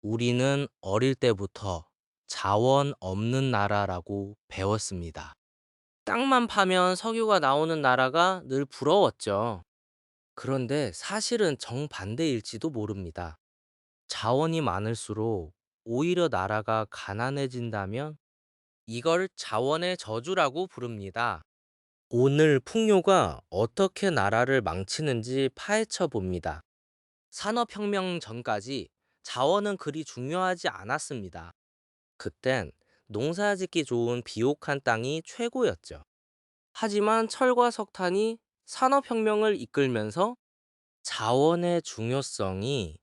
우리는 어릴 때부터 자원 없는 나라라고 배웠습니다. 땅만 파면 석유가 나오는 나라가 늘 부러웠죠. 그런데 사실은 정반대일지도 모릅니다. 자원이 많을수록 오히려 나라가 가난해진다면 이걸 자원의 저주라고 부릅니다. 오늘 풍요가 어떻게 나라를 망치는지 파헤쳐 봅니다. 산업혁명 전까지 자원은 그리 중요하지 않았습니다. 그땐 농사짓기 좋은 비옥한 땅이 최고였죠. 하지만 철과 석탄이 산업혁명을 이끌면서 자원의 중요성이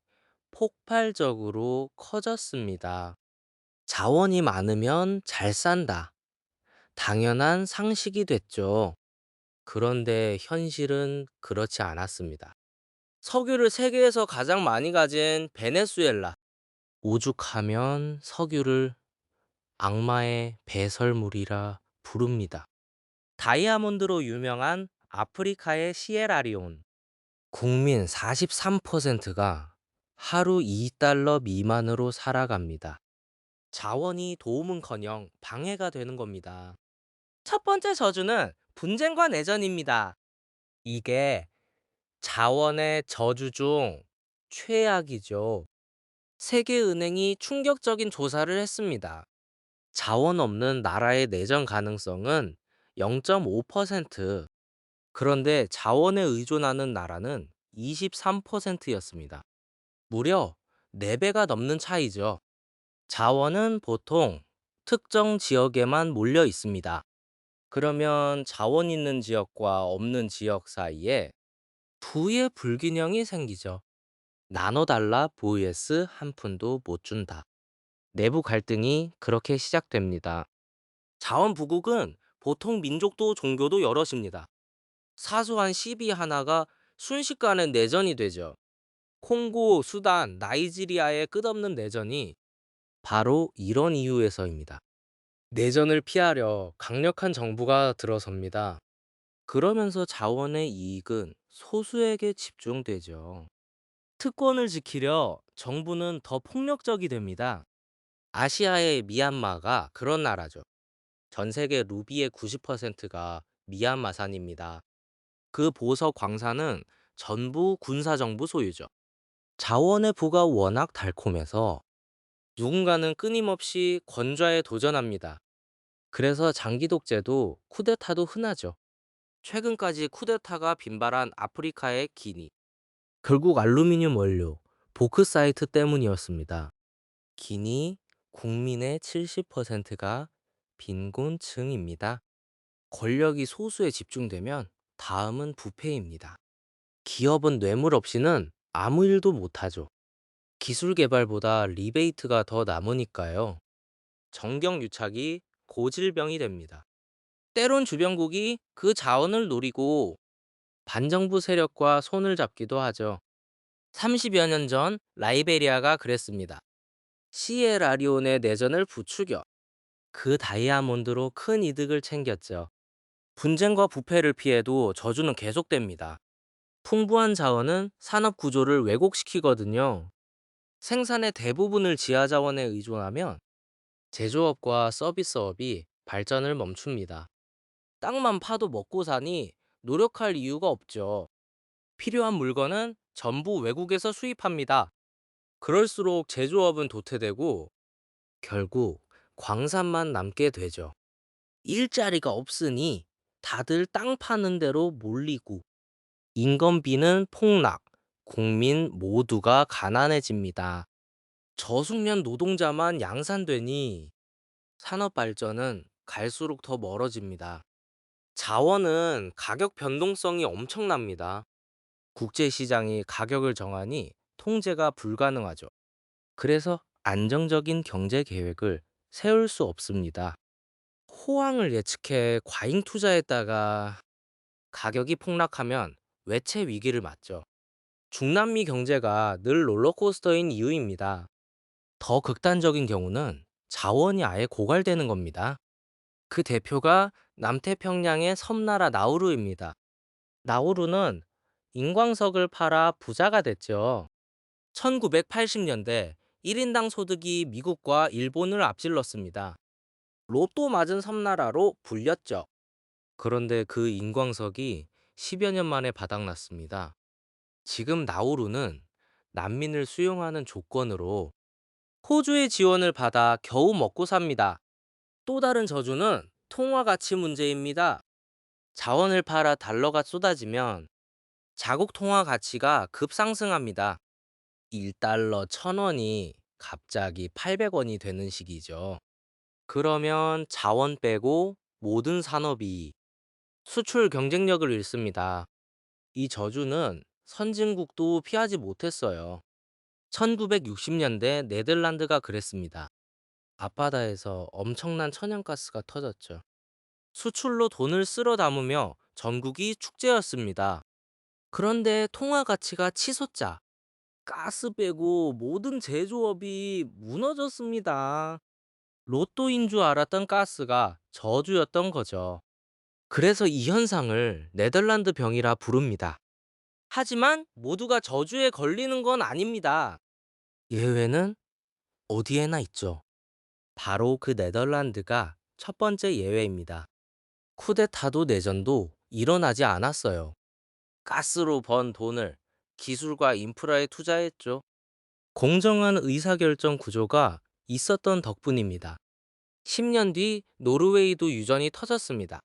폭발적으로 커졌습니다. 자원이 많으면 잘 산다. 당연한 상식이 됐죠. 그런데 현실은 그렇지 않았습니다. 석유를 세계에서 가장 많이 가진 베네수엘라. 오죽하면 석유를 악마의 배설물이라 부릅니다. 다이아몬드로 유명한 아프리카의 시에라리온. 국민 43%가 하루 2달러 미만으로 살아갑니다. 자원이 도움은커녕 방해가 되는 겁니다. 첫 번째 저주는 분쟁과 내전입니다. 이게 자원의 저주 중 최악이죠. 세계은행이 충격적인 조사를 했습니다. 자원 없는 나라의 내전 가능성은 0.5%, 그런데 자원에 의존하는 나라는 23%였습니다. 무려 4배가 넘는 차이죠. 자원은 보통 특정 지역에만 몰려 있습니다. 그러면 자원 있는 지역과 없는 지역 사이에 부의 불균형이 생기죠. 나눠달라 vs 한 푼도 못 준다. 내부 갈등이 그렇게 시작됩니다. 자원 부국은 보통 민족도 종교도 여럿입니다. 사소한 시비 하나가 순식간에 내전이 되죠. 콩고, 수단, 나이지리아의 끝없는 내전이 바로 이런 이유에서입니다. 내전을 피하려 강력한 정부가 들어섭니다. 그러면서 자원의 이익은 소수에게 집중되죠. 특권을 지키려 정부는 더 폭력적이 됩니다. 아시아의 미얀마가 그런 나라죠. 전 세계 루비의 90%가 미얀마산입니다. 그 보석 광산은 전부 군사정부 소유죠. 자원의 부가 워낙 달콤해서 누군가는 끊임없이 권좌에 도전합니다. 그래서 장기 독재도 쿠데타도 흔하죠. 최근까지 쿠데타가 빈발한 아프리카의 기니. 결국 알루미늄 원료, 보크사이트 때문이었습니다. 기니 국민의 70%가 빈곤층입니다. 권력이 소수에 집중되면 다음은 부패입니다. 기업은 뇌물 없이는 아무 일도 못하죠. 기술 개발보다 리베이트가 더 남으니까요. 정경유착이 고질병이 됩니다. 때론 주변국이 그 자원을 노리고 반정부 세력과 손을 잡기도 하죠. 30여 년 전 라이베리아가 그랬습니다. 시에라리온의 내전을 부추겨 그 다이아몬드로 큰 이득을 챙겼죠. 분쟁과 부패를 피해도 저주는 계속됩니다. 풍부한 자원은 산업 구조를 왜곡시키거든요. 생산의 대부분을 지하자원에 의존하면 제조업과 서비스업이 발전을 멈춥니다. 땅만 파도 먹고 사니 노력할 이유가 없죠. 필요한 물건은 전부 외국에서 수입합니다. 그럴수록 제조업은 도태되고 결국 광산만 남게 되죠. 일자리가 없으니 다들 땅 파는 데로 몰리고 인건비는 폭락, 국민 모두가 가난해집니다. 저숙련 노동자만 양산되니 산업 발전은 갈수록 더 멀어집니다. 자원은 가격 변동성이 엄청납니다. 국제시장이 가격을 정하니 통제가 불가능하죠. 그래서 안정적인 경제 계획을 세울 수 없습니다. 호황을 예측해 과잉 투자했다가 가격이 폭락하면 외채 위기를 맞죠. 중남미 경제가 늘 롤러코스터인 이유입니다. 더 극단적인 경우는 자원이 아예 고갈되는 겁니다. 그 대표가 남태평양의 섬나라 나우루입니다. 나우루는 인광석을 팔아 부자가 됐죠. 1980년대 1인당 소득이 미국과 일본을 앞질렀습니다. 로또 맞은 섬나라로 불렸죠. 그런데 그 인광석이 10여 년 만에 바닥났습니다. 지금 나우루는 난민을 수용하는 조건으로 호주의 지원을 받아 겨우 먹고 삽니다. 또 다른 저주는 통화 가치 문제입니다. 자원을 팔아 달러가 쏟아지면 자국 통화 가치가 급상승합니다. 1달러 1,000원이 갑자기 800원이 되는 시기죠. 그러면 자원 빼고 모든 산업이 수출 경쟁력을 잃습니다. 이 저주는 선진국도 피하지 못했어요. 1960년대 네덜란드가 그랬습니다. 앞바다에서 엄청난 천연가스가 터졌죠. 수출로 돈을 쓸어 담으며 전국이 축제였습니다. 그런데 통화 가치가 치솟자 가스 빼고 모든 제조업이 무너졌습니다. 로또인 줄 알았던 가스가 저주였던 거죠. 그래서 이 현상을 네덜란드 병이라 부릅니다. 하지만 모두가 저주에 걸리는 건 아닙니다. 예외는 어디에나 있죠. 바로 그 네덜란드가 첫 번째 예외입니다. 쿠데타도 내전도 일어나지 않았어요. 가스로 번 돈을 기술과 인프라에 투자했죠. 공정한 의사결정 구조가 있었던 덕분입니다. 10년 뒤 노르웨이도 유전이 터졌습니다.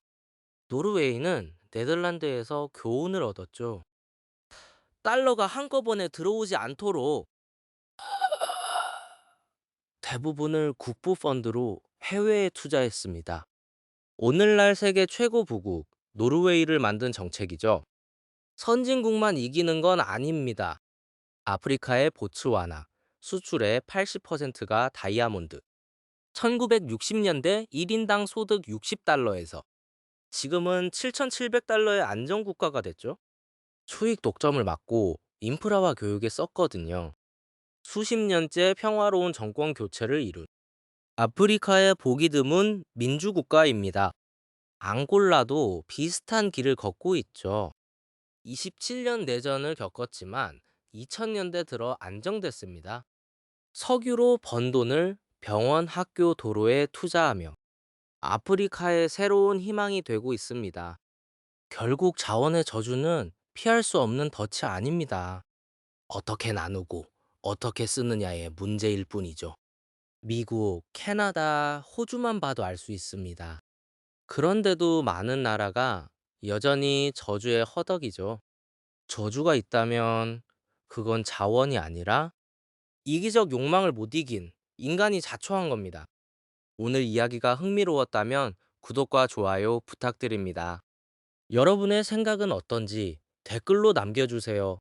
노르웨이는 네덜란드에서 교훈을 얻었죠. 달러가 한꺼번에 들어오지 않도록 대부분을 국부 펀드로 해외에 투자했습니다. 오늘날 세계 최고 부국 노르웨이를 만든 정책이죠. 선진국만 이기는 건 아닙니다. 아프리카의 보츠와나 수출의 80%가 다이아몬드. 1960년대 1인당 소득 60달러에서 지금은 7,700달러의 안정국가가 됐죠. 수익 독점을 막고 인프라와 교육에 썼거든요. 수십 년째 평화로운 정권 교체를 이룬 아프리카의 보기 드문 민주국가입니다. 앙골라도 비슷한 길을 걷고 있죠. 27년 내전을 겪었지만 2000년대 들어 안정됐습니다. 석유로 번 돈을 병원, 학교, 도로에 투자하며 아프리카의 새로운 희망이 되고 있습니다. 결국 자원의 저주는 피할 수 없는 덫이 아닙니다. 어떻게 나누고 어떻게 쓰느냐의 문제일 뿐이죠. 미국, 캐나다, 호주만 봐도 알 수 있습니다. 그런데도 많은 나라가 여전히 저주에 허덕이죠. 저주가 있다면 그건 자원이 아니라 이기적 욕망을 못 이긴 인간이 자초한 겁니다. 오늘 이야기가 흥미로웠다면 구독과 좋아요 부탁드립니다. 여러분의 생각은 어떤지 댓글로 남겨주세요.